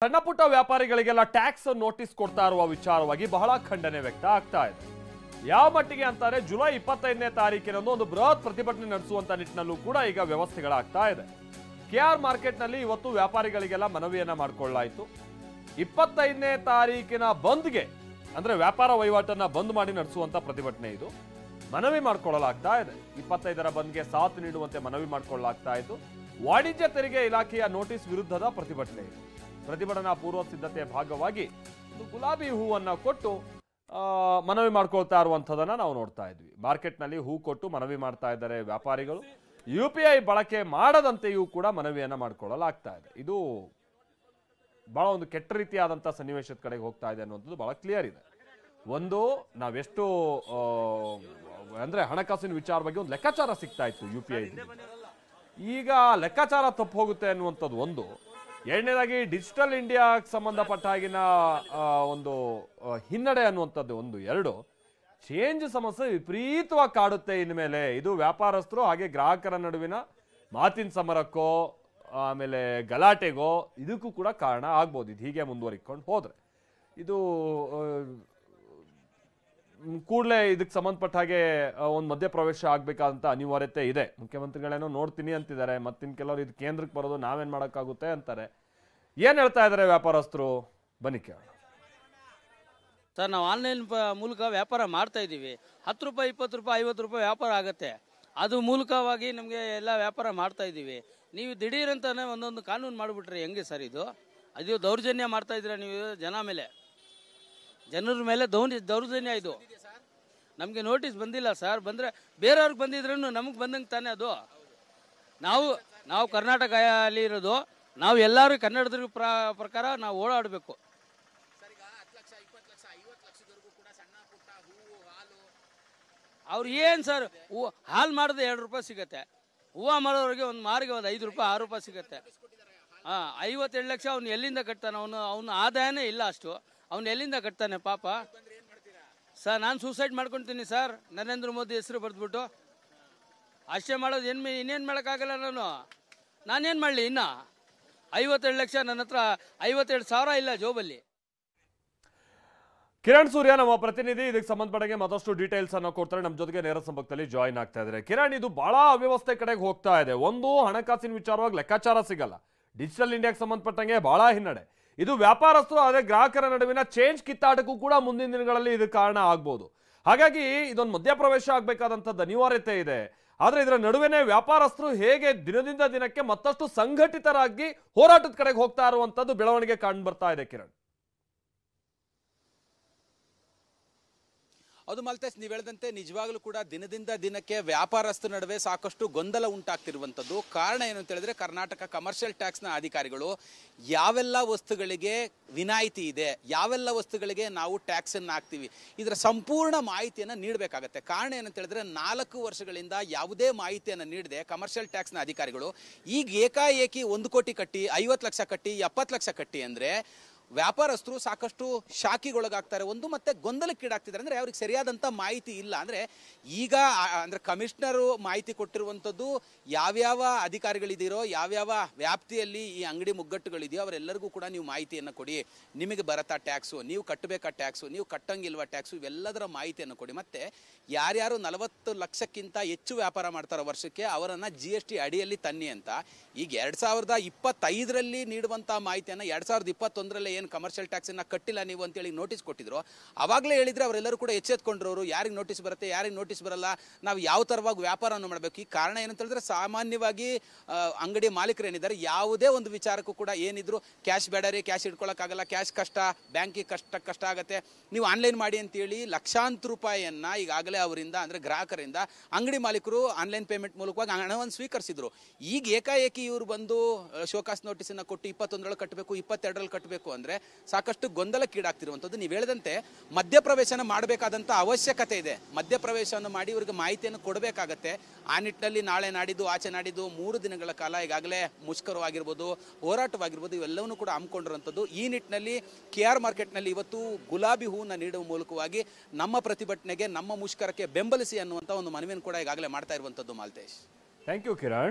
ಸಣ್ಣ ಪುಟ್ಟ ವ್ಯಾಪಾರಿಗಳಿಗೆಲ್ಲ tax notice ಕೊಡ್ತಾ ಇರುವ ವಿಚಾರವಾಗಿ ಬಹಳ ಖಂಡನೆ ವ್ಯಕ್ತ ಆಗ್ತಾ ಇದೆ. ಯಾವ ಮಟ್ಟಿಗೆ ಅಂತಾರೆ, ಜುಲೈ 25ನೇ ತಾರೀಕಿನಂದು ಒಂದು ಬೃಹತ್ ಪ್ರತಿಭಟನೆ ನಡೆಸುವಂತ ನಿಟ್ಟಿನಲ್ಲೂ ಕೂಡ ಈಗ ವ್ಯವಸ್ಥೆಗಳಾಗ್ತಾ ಇದೆ. ಕೆಆರ್ ಮಾರ್ಕೆಟ್ನಲ್ಲಿ ಇವತ್ತು ವ್ಯಾಪಾರಿಗಳಿಗೆಲ್ಲ ಮನವಿಯನ್ನ ಮಾಡಿಕೊಳ್ಳಲಾಯಿತು. 25ನೇ ತಾರೀಕಿನ ಬಂದ್ಗೆ ಅಂದ್ರೆ ವ್ಯಾಪಾರ ವಹಿವಾಟನ್ನ ಬಂದ್ ಮಾಡಿ ನಡೆಸುವಂತ ಪ್ರತಿಭಟನೆ ಇದು. ಮನವಿ ಮಾಡಿಕೊಳ್ಳಲಾಗ್ತಾ ಇದೆ. 25ರ ಬಂದ್ಗೆ ಸಾಥ್ ನೀಡುವಂತೆ ಮನವಿ ಮಾಡಿಕೊಳ್ಳಲಾಗ್ತಾ ಇತ್ತು. ವಾಣಿಜ್ಯ ತೆರಿಗೆ ಇಲಾಖೆಯ ನೋಟಿಸ್ ವಿರುದ್ಧದ ಪ್ರತಿಭಟನೆ ಇದು. ಪ್ರತಿಭಟನಾ ಪೂರ್ವ ಸಿದ್ಧತೆಯ ಭಾಗವಾಗಿ ಒಂದು ಗುಲಾಬಿ ಹೂವನ್ನ ಕೊಟ್ಟು ಮನವಿ ಮಾಡ್ಕೊಳ್ತಾ ಇರುವಂಥದ್ದನ್ನ ನಾವು ನೋಡ್ತಾ ಇದ್ವಿ. ಮಾರ್ಕೆಟ್ನಲ್ಲಿ ಹೂ ಕೊಟ್ಟು ಮನವಿ ಮಾಡ್ತಾ ಇದ್ದಾರೆ ವ್ಯಾಪಾರಿಗಳು. UPI ಬಳಕೆ ಮಾಡದಂತೆಯೂ ಕೂಡ ಮನವಿಯನ್ನ ಮಾಡಿಕೊಳ್ಳಲಾಗ್ತಾ ಇದೆ. ಇದು ಬಹಳ ಒಂದು ಕೆಟ್ಟ ರೀತಿಯಾದಂಥ ಸನ್ನಿವೇಶದ ಕಡೆಗೆ ಹೋಗ್ತಾ ಇದೆ ಅನ್ನುವಂಥದ್ದು ಬಹಳ ಕ್ಲಿಯರ್ ಇದೆ. ಒಂದು ನಾವೆಷ್ಟು ಅಂದ್ರೆ ಹಣಕಾಸಿನ ವಿಚಾರ ಬಗ್ಗೆ ಒಂದು ಲೆಕ್ಕಾಚಾರ ಸಿಗ್ತಾ ಇತ್ತು UPI. ಈಗ ಲೆಕ್ಕಾಚಾರ ತಪ್ಪು ಹೋಗುತ್ತೆ ಅನ್ನುವಂಥದ್ದು ಒಂದು. ಎರಡನೇದಾಗಿ ಡಿಜಿಟಲ್ ಇಂಡಿಯಾಗೆ ಸಂಬಂಧಪಟ್ಟ ಹಾಗಿನ ಒಂದು ಹಿನ್ನಡೆ ಅನ್ನುವಂಥದ್ದು ಒಂದು. ಎರಡು, ಚೇಂಜ್ ಸಮಸ್ಯೆ ವಿಪರೀತವಾಗಿ ಕಾಡುತ್ತೆ ಇನ್ಮೇಲೆ. ಇದು ವ್ಯಾಪಾರಸ್ಥರು ಹಾಗೆ ಗ್ರಾಹಕರ ನಡುವಿನ ಮಾತಿನ ಸಮರಕ್ಕೋ ಆಮೇಲೆ ಗಲಾಟೆಗೋ ಇದಕ್ಕೂ ಕೂಡ ಕಾರಣ ಆಗ್ಬೋದು. ಇದು ಹೀಗೆ ಮುಂದುವರಿಕೊಂಡು ಹೋದ್ರೆ ಇದು ಕೂಡಲೇ ಇದಕ್ಕೆ ಸಂಬಂಧಪಟ್ಟ ಹಾಗೆ ಒಂದು ಮಧ್ಯಪ್ರವೇಶ ಆಗ್ಬೇಕಾದಂತ ಅನಿವಾರ್ಯತೆ ಇದೆ. ಮುಖ್ಯಮಂತ್ರಿಗಳೇನೋ ನೋಡ್ತೀನಿ ಅಂತಿದ್ದಾರೆ, ಮತ್ತಿನ್ ಕೆಲವರು ಇದು ಕೇಂದ್ರಕ್ಕೆ ಬರೋದು ನಾವೇನ್ ಮಾಡೋಕ್ಕಾಗುತ್ತೆ ಅಂತಾರೆ. ಏನ್ ಹೇಳ್ತಾ ಇದ್ದಾರೆ ವ್ಯಾಪಾರಸ್ಥರು, ಬನ್ನಿ ಕೇಳೋಣ. ಸರ್, ನಾವು ಆನ್ಲೈನ್ ಮೂಲಕ ವ್ಯಾಪಾರ ಮಾಡ್ತಾ ಇದ್ದೀವಿ. 10 ರೂಪಾಯಿ 20 ರೂಪಾಯಿ 50 ರೂಪಾಯಿ ವ್ಯಾಪಾರ ಆಗುತ್ತೆ. ಅದು ಮೂಲಕವಾಗಿ ನಮಗೆ ಎಲ್ಲ ವ್ಯಾಪಾರ ಮಾಡ್ತಾ ಇದ್ದೀವಿ. ನೀವು ದಿಢೀರಂತಾನೆ ಒಂದೊಂದು ಕಾನೂನು ಮಾಡಿಬಿಟ್ರೆ ಹೆಂಗೆ ಸರ್ ಇದು? ಅದು ದೌರ್ಜನ್ಯ ಮಾಡ್ತಾ ಇದ್ದೀರಾ ನೀವು ಜನರ ಮೇಲೆ ದೌರ್ಜನ್ಯ. ಇದು ನಮಗೆ ನೋಟಿಸ್ ಬಂದಿಲ್ಲ ಸರ್. ಬಂದರೆ ಬೇರೆಯವ್ರಿಗೆ ಬಂದಿದ್ರೂ ನಮಗೆ ಬಂದಂಗೆ ತಾನೇ ಅದು. ನಾವು ಕರ್ನಾಟಕ ಅಲ್ಲಿ ಇರೋದು, ನಾವು ಎಲ್ಲರೂ ಕನ್ನಡದ ಪ್ರಕಾರ ನಾವು ಓಡಾಡಬೇಕು. ಅವ್ರು ಏನು ಸರ್, ಹಾಲು ಮಾಡಿದ್ರೆ 2 ರೂಪಾಯಿ ಸಿಗುತ್ತೆ. ಹೂವು ಮಾಡೋರಿಗೆ ಒಂದು ಮಾರಿಗೆ ಒಂದು 5 ರೂಪಾಯಿ 6 ರೂಪಾಯಿ ಸಿಗುತ್ತೆ. 52 ಲಕ್ಷ ಅವ್ನು ಎಲ್ಲಿಂದ ಕಟ್ತಾನೆ? ಅವನು ಆದಾಯನೇ ಇಲ್ಲ ಅಷ್ಟು. ಅವ್ನು ಎಲ್ಲಿಂದ ಕಟ್ತಾನೆ ಪಾಪ? ಸರ್, ನಾನು ಸೂಸೈಡ್ ಮಾಡ್ಕೊತೀನಿ ಸರ್, ನರೇಂದ್ರ ಮೋದಿ ಹೆಸರು ಬರೆದ್ಬಿಟ್ಟು. ಅಷ್ಟೇ ಮಾಡೋದು. ಇನ್ನೇನು ಮಾಡೋಕ್ಕಾಗಲ್ಲ. ನಾನೇನು ಮಾಡಲಿ? ಇನ್ನು 52 ಲಕ್ಷ ನನ್ನ ಹತ್ರ 52,000 ಇಲ್ಲ ಜೋಬಲ್ಲಿ. ಕಿರಣ್ ಸೂರ್ಯ ನಮ್ಮ ಪ್ರತಿನಿಧಿ ಇದಕ್ಕೆ ಸಂಬಂಧಪಟ್ಟಂಗೆ ಮತ್ತಷ್ಟು ಡೀಟೇಲ್ಸ್ ಅನ್ನು ಕೊಡ್ತಾರೆ. ನಮ್ಮ ಜೊತೆಗೆ ನೇರ ಸಂಪರ್ಕದಲ್ಲಿ ಜಾಯಿನ್ ಆಗ್ತಾ ಇದ್ದಾರೆ. ಕಿರಣ್, ಇದು ಬಹಳ ಅವ್ಯವಸ್ಥೆ ಕಡೆಗೆ ಹೋಗ್ತಾ ಇದೆ. ಒಂದು, ಹಣಕಾಸಿನ ವಿಚಾರವಾಗಿ ಲೆಕ್ಕಾಚಾರ ಸಿಗಲ್ಲ. ಡಿಜಿಟಲ್ ಇಂಡಿಯಾಗೆ ಸಂಬಂಧಪಟ್ಟಂಗೆ ಬಹಳ ಹಿನ್ನಡೆ. ಇದು ವ್ಯಾಪಾರಸ್ಥರು ಆದರೆ ಗ್ರಾಹಕರ ನಡುವಿನ ಚೇಂಜ್ ಕಿತ್ತಾಟಕ್ಕೂ ಕೂಡ ಮುಂದಿನ ದಿನಗಳಲ್ಲಿ ಇದು ಕಾರಣ ಆಗ್ಬೋದು. ಹಾಗಾಗಿ ಇದೊಂದು ಮಧ್ಯಪ್ರವೇಶ ಆಗಬೇಕಾದಂಥದ್ದು ಅನಿವಾರ್ಯತೆ ಇದೆ. ಆದರೆ ಇದರ ನಡುವೆನೇ ವ್ಯಾಪಾರಸ್ಥರು ಹೇಗೆ ದಿನದಿಂದ ದಿನಕ್ಕೆ ಮತ್ತಷ್ಟು ಸಂಘಟಿತರಾಗಿ ಹೋರಾಟದ ಕಡೆಗೆ ಹೋಗ್ತಾ ಇರುವಂತದ್ದು ಬೆಳವಣಿಗೆ ಕಂಡು ಬರ್ತಾ ಇದೆ. ಕಿರಣ್, ಅದು ಮಲ್ತೇಶ್, ನೀವು ಹೇಳಿದಂತೆ ನಿಜವಾಗ್ಲೂ ಕೂಡ ದಿನದಿಂದ ದಿನಕ್ಕೆ ವ್ಯಾಪಾರಸ್ಥರ ನಡುವೆ ಸಾಕಷ್ಟು ಗೊಂದಲ ಉಂಟಾಗ್ತಿರುವಂಥದ್ದು. ಕಾರಣ ಏನು ಅಂತ ಹೇಳಿದ್ರೆ, ಕರ್ನಾಟಕ ಕಮರ್ಷಿಯಲ್ ಟ್ಯಾಕ್ಸ್ನ ಅಧಿಕಾರಿಗಳು ಯಾವೆಲ್ಲ ವಸ್ತುಗಳಿಗೆ ವಿನಾಯಿತಿ ಇದೆ, ಯಾವೆಲ್ಲ ವಸ್ತುಗಳಿಗೆ ನಾವು ಟ್ಯಾಕ್ಸನ್ನು ಹಾಕ್ತೀವಿ, ಇದರ ಸಂಪೂರ್ಣ ಮಾಹಿತಿಯನ್ನು ನೀಡಬೇಕಾಗತ್ತೆ. ಕಾರಣ ಏನಂತ ಹೇಳಿದ್ರೆ, 4 ವರ್ಷಗಳಿಂದ ಯಾವುದೇ ಮಾಹಿತಿಯನ್ನು ನೀಡದೆ ಕಮರ್ಷಿಯಲ್ ಟ್ಯಾಕ್ಸ್ನ ಅಧಿಕಾರಿಗಳು ಈಗ ಏಕಾಏಕಿ 1 ಕೋಟಿ ಕಟ್ಟಿ, 50 ಲಕ್ಷ ಕಟ್ಟಿ, 70 ಲಕ್ಷ ಕಟ್ಟಿ ಅಂದರೆ ವ್ಯಾಪಾರಸ್ಥರು ಸಾಕಷ್ಟು ಶಾಕಿಗೊಳಗಾಗ್ತಾರೆ. ಒಂದು ಮತ್ತೆ ಗೊಂದಲಕ್ಕೀಡಾಗ್ತಿದ್ದಾರೆ. ಅಂದರೆ ಅವ್ರಿಗೆ ಸರಿಯಾದಂಥ ಮಾಹಿತಿ ಇಲ್ಲ. ಅಂದರೆ ಈಗ ಅಂದರೆ ಕಮಿಷನರು ಮಾಹಿತಿ ಕೊಟ್ಟಿರುವಂಥದ್ದು ಯಾವ್ಯಾವ ಅಧಿಕಾರಿಗಳಿದ್ದೀರೋ, ಯಾವ್ಯಾವ ವ್ಯಾಪ್ತಿಯಲ್ಲಿ ಈ ಅಂಗಡಿ ಮುಗ್ಗಟ್ಟುಗಳಿದೆಯೋ ಅವರೆಲ್ಲರಿಗೂ ಕೂಡ ನೀವು ಮಾಹಿತಿಯನ್ನು ಕೊಡಿ. ನಿಮಗೆ ಬರತ್ತಾ ಟ್ಯಾಕ್ಸು, ನೀವು ಕಟ್ಟಬೇಕಾ ಟ್ಯಾಕ್ಸು, ನೀವು ಕಟ್ಟಂಗಿಲ್ವಾ ಟ್ಯಾಕ್ಸು, ಇವೆಲ್ಲದರ ಮಾಹಿತಿಯನ್ನು ಕೊಡಿ. ಮತ್ತು ಯಾರ್ಯಾರು 40 ಲಕ್ಷಕ್ಕಿಂತ ಹೆಚ್ಚು ವ್ಯಾಪಾರ ಮಾಡ್ತಾರೋ ವರ್ಷಕ್ಕೆ ಅವರನ್ನು GST ಅಡಿಯಲ್ಲಿ ತನ್ನಿ ಅಂತ ಈಗ 2025ರಲ್ಲಿ ನೀಡುವಂಥ ಮಾಹಿತಿಯನ್ನು 2021ರಲ್ಲಿ ಏನು ಕಮರ್ಷಿಯಲ್ ಟ್ಯಾಕ್ಸನ್ನು ಕಟ್ಟಿಲ್ಲ ನೀವು ಅಂತೇಳಿ ನೋಟಿಸ್ ಕೊಟ್ಟಿದ್ರು. ಆವಾಗಲೇ ಹೇಳಿದರೆ ಅವರೆಲ್ಲರೂ ಕೂಡ ಎಚ್ಚೆತ್ಕೊಂಡ್ರವರು, ಯಾರಿಗೆ ನೋಟಿಸ್ ಬರುತ್ತೆ ಯಾರಿಗೆ ನೋಟಿಸ್ ಬರಲ್ಲ, ನಾವು ಯಾವ ಥರವಾಗಿ ವ್ಯಾಪಾರವನ್ನು ಮಾಡಬೇಕು. ಈ ಕಾರಣ ಏನಂತ ಹೇಳಿದ್ರೆ, ಸಾಮಾನ್ಯವಾಗಿ ಅಂಗಡಿ ಮಾಲೀಕರು ಏನಿದ್ದಾರೆ ಯಾವುದೇ ಒಂದು ವಿಚಾರಕ್ಕೂ ಕೂಡ ಏನಿದ್ರು ಕ್ಯಾಶ್ ಬೇಡ ರೀ, ಕ್ಯಾಶ್ ಇಟ್ಕೊಳ್ಳೋಕ್ಕಾಗಲ್ಲ, ಕ್ಯಾಶ್ ಕಷ್ಟ, ಬ್ಯಾಂಕಿಗೆ ಕಷ್ಟ ಆಗುತ್ತೆ, ನೀವು ಆನ್ಲೈನ್ ಮಾಡಿ ಅಂತೇಳಿ ಲಕ್ಷಾಂತರ ರೂಪಾಯಿಯನ್ನು ಈಗಾಗಲೇ ಅವರಿಂದ ಅಂದರೆ ಗ್ರಾಹಕರಿಂದ ಅಂಗಡಿ ಮಾಲೀಕರು ಆನ್ಲೈನ್ ಪೇಮೆಂಟ್ ಮೂಲಕವಾಗಿ ಹಣವನ್ನು ಸ್ವೀಕರಿಸಿದ್ರು. ಈಗ ಏಕಾಏಕಿ ಇವರು ಬಂದು ಶೋಕಾಸ್ ನೋಟಿಸನ್ನು ಕೊಟ್ಟು 21ರಲ್ಲಿ ಕಟ್ಟಬೇಕು, 22ರಲ್ಲಿ ಕಟ್ಟಬೇಕು ಅಂದರೆ ಸಾಕಷ್ಟು ಗೊಂದಲಕ್ಕೀಡಾಗ್ತಿರುವಂಥದ್ದು. ನೀವು ಹೇಳಿದಂತೆ ಮಧ್ಯಪ್ರವೇಶನ ಮಾಡಬೇಕಾದಂಥ ಅವಶ್ಯಕತೆ ಇದೆ. ಮಧ್ಯಪ್ರವೇಶವನ್ನು ಮಾಡಿ ಇವರಿಗೆ ಮಾಹಿತಿಯನ್ನು ಕೊಡಬೇಕಾಗತ್ತೆ. ಆ ನಿಟ್ಟಿನಲ್ಲಿ ನಾಳೆ ನಾಡಿದ್ದು ಆಚೆ ನಾಡಿದ್ದು 3 ದಿನಗಳ ಕಾಲ ಈಗಾಗಲೇ ಮುಷ್ಕರವಾಗಿರ್ಬೋದು, ಹೋರಾಟವಾಗಿರ್ಬೋದು, ಇವೆಲ್ಲವನ್ನೂ ಕೂಡ ಹಮ್ಮಿಕೊಂಡಿರುವಂಥದ್ದು. ಈ ನಿಟ್ಟಿನಲ್ಲಿ KR ಮಾರ್ಕೆಟ್ನಲ್ಲಿ ಇವತ್ತು ಗುಲಾಬಿ ಹೂವನ್ನು ನೀಡುವ ಮೂಲಕವಾಗಿ ನಮ್ಮ ಪ್ರತಿಭಟನೆಗೆ, ನಮ್ಮ ಮುಷ್ಕರಕ್ಕೆ ಬೆಂಬಲಿಸಿ ಅನ್ನುವಂಥ ಒಂದು ಮನವಿಯನ್ನು ಕೂಡ ಈಗಾಗಲೇ ಮಾಡ್ತಾ ಇರುವಂಥದ್ದು. Malthesh, thank you Kiran.